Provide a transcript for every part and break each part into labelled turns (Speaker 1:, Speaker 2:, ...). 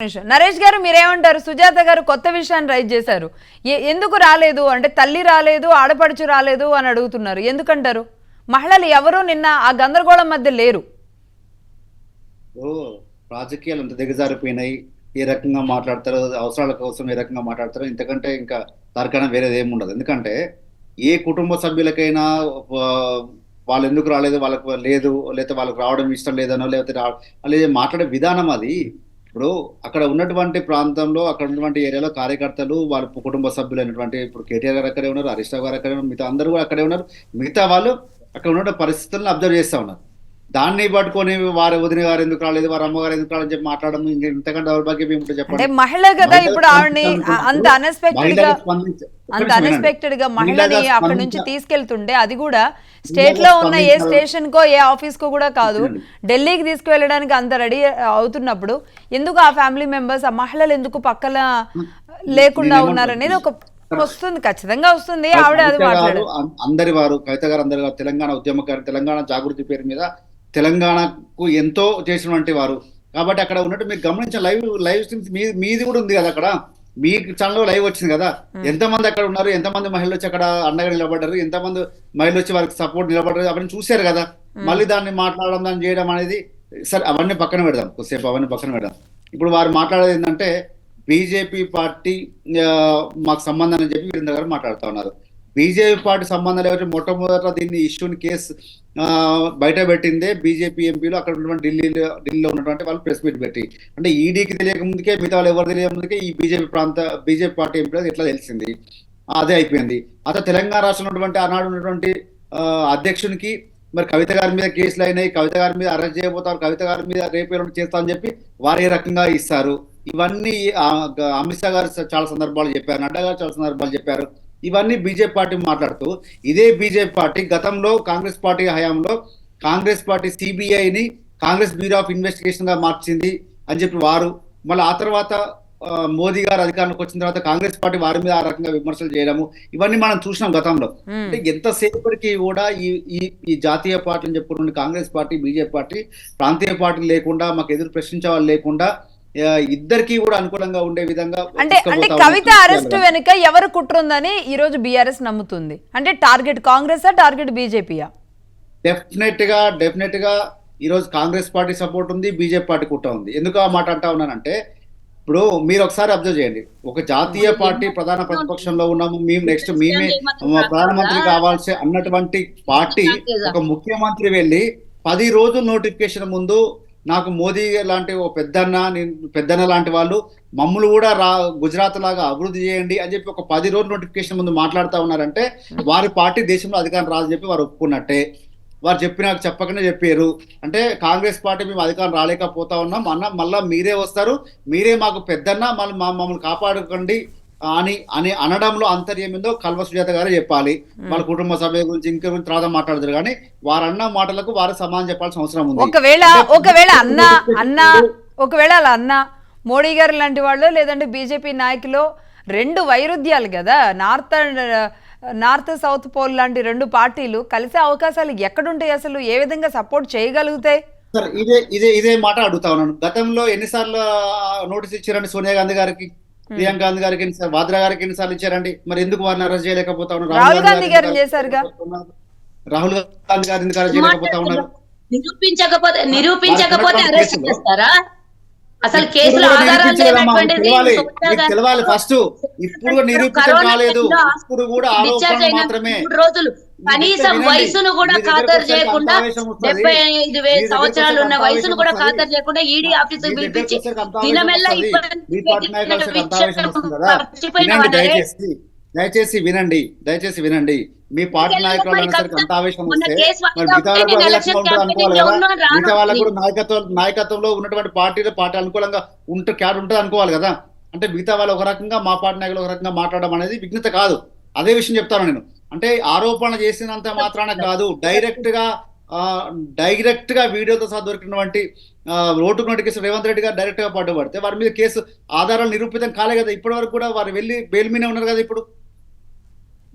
Speaker 1: నరేష్ గారు మీరేమంటారు? సుజాత గారు కొత్త విషయాన్ని రైజ్ చేశారు. ఎందుకు రాలేదు అంటే తల్లి రాలేదు, ఆడపడుచు రాలేదు అని అడుగుతున్నారు. ఎందుకంటారు? మహిళలు ఎవరు నిన్న ఆ గందరగోళం మధ్య లేరు.
Speaker 2: రాజకీయాలు అంత దిగజారిపోయినాయి. ఏ రకంగా మాట్లాడతారో, అవసరాల కోసం ఏ రకంగా మాట్లాడతారో ఇంతకంటే ఇంకా దానికన్నా వేరేది ఏమి ఉండదు. ఎందుకంటే ఏ కుటుంబ సభ్యులకైనా వాళ్ళు ఎందుకు రాలేదు, వాళ్ళకు లేదు, లేకపోతే వాళ్ళకి రావడం ఇష్టం లేదనో, లేకపోతే మాట్లాడే విధానం అది. ఇప్పుడు అక్కడ ఉన్నటువంటి ప్రాంతంలో, అక్కడ ఉన్నటువంటి ఏరియాలో కార్యకర్తలు వాళ్ళ కుటుంబ సభ్యులు అయినటువంటి ఇప్పుడు కేటీఆర్ గారు అక్కడే ఉన్నారు, హరీష్ రావు గారు అక్కడే ఉన్నారు, మిగతా అందరూ కూడా అక్కడే ఉన్నారు. మిగతా వాళ్ళు అక్కడ ఉన్న పరిస్థితులను అబ్జర్వ్ చేస్తూ ఉన్నారు. దాన్ని పట్టుకొని వారి వదిన గారు ఎందుకు రాలేదు, వారి అమ్మగారు ఎందుకు రాలేదని చెప్పి మాట్లాడడం ఇంతకంటే దౌర్భాగ్యం ఏమిటో చెప్పండి.
Speaker 1: మహిళ కదా ఇప్పుడు ఆవిడని అంత అన్ఎక్స్పెక్టెడ్ గా మహిళని అక్కడ నుంచి తీసుకెళ్తుండే, అది కూడా స్టేట్ లో ఉన్న ఏ స్టేషన్ కో ఏ ఆఫీస్ కో కూడా కాదు, ఢిల్లీకి తీసుకువెళ్ళడానికి అంత రెడీ అవుతున్నప్పుడు ఎందుకు ఆ ఫ్యామిలీ మెంబర్స్ ఆ మహిళలు ఎందుకు పక్కన లేకుండా ఉన్నారనేది ఒక వస్తుంది, ఖచ్చితంగా వస్తుంది. ఆవిడ అది మాట్లాడారు.
Speaker 2: అందరి వారు కవిత గారు, అందరి వారు తెలంగాణ ఉద్యమకారు, తెలంగాణ జాగృతి పేరు మీద తెలంగాణకు ఎంతో చేసినటువంటి వారు కాబట్టి అక్కడ ఉన్నట్టు మీరు గమనించిన లైవ్ స్ట్రీమ్స్ మీది కూడా ఉంది కదా, అక్కడ మీ ఛానల్లో లైవ్ వచ్చింది కదా. ఎంతమంది అక్కడ ఉన్నారు, ఎంతమంది మహిళలు వచ్చి అక్కడ అండగా నిలబడ్డారు, ఎంతమంది మహిళలు వచ్చి వారికి సపోర్ట్ నిలబడ్డారు, అవన్నీ చూశారు కదా. మళ్ళీ దాన్ని మాట్లాడడం, దాన్ని చేయడం అనేది సరే అవన్నీ పక్కన పెడదాం, కొద్దిసేపు అవన్నీ పక్కన పెడదాం. ఇప్పుడు వారు మాట్లాడేది ఏంటంటే బీజేపీ పార్టీ మాకు సంబంధం అని చెప్పి వీరేంద్ర గారు మాట్లాడుతూ ఉన్నారు. బీజేపీ పార్టీ సంబంధం లేకపోతే మొట్టమొదట దీన్ని ఇష్యూని కేసు బయట పెట్టిందే బీజేపీ ఎంపీలు అక్కడ ఉన్నటువంటి ఢిల్లీలో ఉన్నటువంటి వాళ్ళు ప్రెస్ మీట్ పెట్టి, అంటే ఈడీకి తెలియక ముందుకే, మిగతా వాళ్ళు ఎవరు తెలియక ముందుకే ఈ బీజేపీ పార్టీ ఎంపీలకు ఎట్లా తెలిసింది, అదే అయిపోయింది. అతను తెలంగాణ రాష్ట్రంలో ఉన్నటువంటి ఆనాడు ఉన్నటువంటి అధ్యక్షునికి మరి కవిత గారి మీద కేసులు అయినాయి, కవిత గారి మీద అరెస్ట్ చేయబోతారు, కవిత గారి మీద రేపు చేస్తామని చెప్పి వారు ఏ రకంగా ఇస్తారు. ఇవన్నీ అమిత్ షా గారు చాలా సందర్భాలు చెప్పారు, నడ్డా గారు చాలా సందర్భాలు చెప్పారు. ఇవన్నీ బీజేపీ పార్టీ మాట్లాడుతూ, ఇదే బీజేపీ పార్టీ గతంలో కాంగ్రెస్ పార్టీ హయాంలో కాంగ్రెస్ పార్టీ సిబిఐని కాంగ్రెస్ బ్యూరో ఆఫ్ ఇన్వెస్టిగేషన్ గా మార్చింది అని చెప్పి వారు, మళ్ళీ ఆ తర్వాత మోదీ గారు అధికారంలోకి వచ్చిన తర్వాత కాంగ్రెస్ పార్టీ వారి మీద ఆ రకంగా విమర్శలు చేయడము ఇవన్నీ మనం చూసినాం గతంలో. అంటే ఎంతసేపటికి కూడా ఈ జాతీయ పార్టీని చెప్పుకున్న కాంగ్రెస్ పార్టీ, బీజేపీ పార్టీ ప్రాంతీయ పార్టీ లేకుండా, మాకు ఎదురు ప్రశ్నించే వాళ్ళు లేకుండా ఇద్దరికి కూడా అనుకూలంగా ఉండే విధంగా
Speaker 1: అంటే కవిత అరెస్ట్ వెనుక ఎవరు కుట్రుందని ఈ రోజు బీఆర్ఎస్ నమ్ముతుంది. అంటే టార్గెట్ కాంగ్రెస్ టార్గెట్ బీజేపీయా?
Speaker 2: డెఫినెట్ గా ఈ రోజు కాంగ్రెస్ పార్టీ సపోర్ట్ ఉంది, బీజేపీ పార్టీ కుట్ర ఉంది. ఎందుకు ఆ మాట అంటా ఉన్నానంటే ఇప్పుడు మీరు ఒకసారి అబ్జర్వ్ చేయండి, ఒక జాతీయ పార్టీ ప్రధాన ప్రతిపక్షంలో ఉన్నాము, మేము నెక్స్ట్ మేమే ప్రధానమంత్రి కావాల్సి అన్నటువంటి పార్టీ ఒక ముఖ్యమంత్రి వెళ్ళి 10 రోజుల నోటిఫికేషన్ ముందు నాకు మోదీ లాంటి ఓ పెద్దన్న లాంటి వాళ్ళు మమ్మల్ని కూడా గుజరాత్ లాగా అభివృద్ధి చేయండి అని చెప్పి ఒక 10 రోజుల నోటిఫికేషన్ ముందు మాట్లాడుతూ ఉన్నారంటే వారి పార్టీ దేశంలో అధికారం రాదని చెప్పి వారు ఒప్పుకున్నట్టే. వారు చెప్పకనే చెప్పారు. అంటే కాంగ్రెస్ పార్టీ మేము అధికారం రాలేకపోతా ఉన్నాం మళ్ళా మీరే వస్తారు, మీరే మాకు పెద్దన్న, మమ్మల్ని కాపాడుకోండి అని అనడంలో అంతర్యం ఏందో కల్వ సుజాత గారే చెప్పాలి. వాళ్ళ కుటుంబ సభ్యుల గురించి ఇంకా తర్వాత మాట్లాడతారు, కానీ వారు అన్న మాటలకు వారు సమాధానం చెప్పాల్సిన అవసరం ఉంది.
Speaker 1: ఒకవేళ అలా అన్న మోడీ గారు లాంటి వాళ్ళు లేదంటే బీజేపీ నాయకులు రెండు వైరుధ్యాలు కదా, నార్త్ సౌత్ పోల్ లాంటి రెండు పార్టీలు కలిసే అవకాశాలు ఎక్కడుంటాయి, అసలు ఏ విధంగా సపోర్ట్ చేయగలుగుతాయి?
Speaker 2: సార్ ఇదే మాట అడుగుతా ఉన్నాను. గతంలో ఎన్నిసార్లు నోటీస్ ఇచ్చారండి సోనియా గాంధీ గారికి, ప్రియాంక గాంధీ గారికి ఎన్నిసార్లు, వాద్రా గారికి ఎన్నిసార్లు ఇచ్చారండి? మరి ఎందుకు వారిని అరెస్ట్ చేయలేకపోతా ఉన్నారు?
Speaker 1: రాహుల్ గాంధీ గారిని చేశారుగా,
Speaker 2: రాహుల్ గాంధీ గారిని ఎందుకు అరెస్ట్ చేయలేకపోతా ఉన్నారు?
Speaker 3: నిరూపించకపోతే అరెస్ట్ చేస్తారా? అసలు కేసులు
Speaker 2: తెలవాలి ఫస్ట్. ఇప్పుడు నిరూపించడం కాలేదు, ఇప్పుడు కూడా ఆరోపణలు మాత్రమే.
Speaker 3: 3 రోజులు కనీసం వయసును కూడా ఖాతరు చేయకుండా 75 సంవత్సరాలు ఉన్న వయసును కూడా ఖాతరు చేయకుండా ఈడీ ఆఫీసు పిలిపించి దినమెల్లా
Speaker 2: దయచేసి వినండి. మీ పార్టీ నాయకులు అంత ఆవేశం వస్తే మిగతా వాళ్ళకు కూడా నాయకత్వంలో ఉన్నటువంటి పార్టీ అనుకూలంగా ఉంటుంది అనుకోవాలి కదా. అంటే మిగతా వాళ్ళు ఒక రకంగా, మా పార్టీ నాయకులు ఒక రకంగా మాట్లాడడం అనేది విఘ్నత కాదు. అదే విషయం చెప్తాను నేను. అంటే ఆరోపణ చేసినంత మాత్రాన కాదు, డైరెక్ట్ గా వీడియోతో సహా దొరికినటువంటి ఓటుకు నోటికేసి రేవంత్ రెడ్డి గారు డైరెక్ట్ గా పట్టుబడితే వారి మీద కేసు ఆధారాలు నిరూపితం కాలే కదా. ఇప్పటి వరకు కూడా వారు వెళ్ళి బెయిల్ మీదే ఉన్నారు కదా. ఇప్పుడు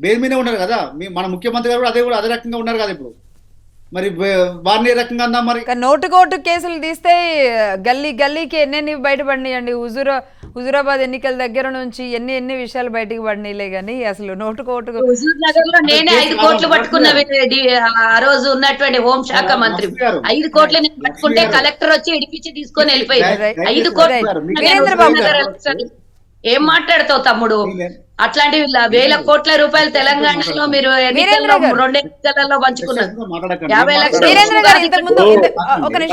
Speaker 2: బెయిల్ మీదే ఉన్నారు కదా. మన ముఖ్యమంత్రి గారు కూడా అదే రకంగా ఉన్నారు కదా. ఇప్పుడు మరి వారిని ఏ రకంగా అందాం మరి?
Speaker 1: నోటుకోటు కేసులు తీస్తే గల్లీకి ఎన్నెన్ని బయటపడినాయండి. హుజూరాబాద్ ఎన్నికల దగ్గర నుంచి ఎన్ని విషయాలు బయటకు పడినాయిలే గానీ అసలు నోటుకోటు.
Speaker 3: హుజూర్ నగర్ లో నేనే 5 కోట్లు పట్టుకున్న ఆ రోజు ఉన్నటువంటి హోంశాఖ మంత్రి 5 కోట్లు నేను పట్టుకుంటే కలెక్టర్ వచ్చి ఇడిపించి తీసుకొని వెళ్ళిపోయారు. 5 కోట్లు ఏం మాట్లాడతావు తమ్ముడు? అట్లాంటి వేల కోట్ల రూపాయలు తెలంగాణలో మీరు ఎన్నికల్లో 2 ఎన్నికలలో పంచుకున్నారు. 50 లక్షలు.
Speaker 1: వీరేంద్ర గారు ఇంతకు ముందు ఒక నిమిషం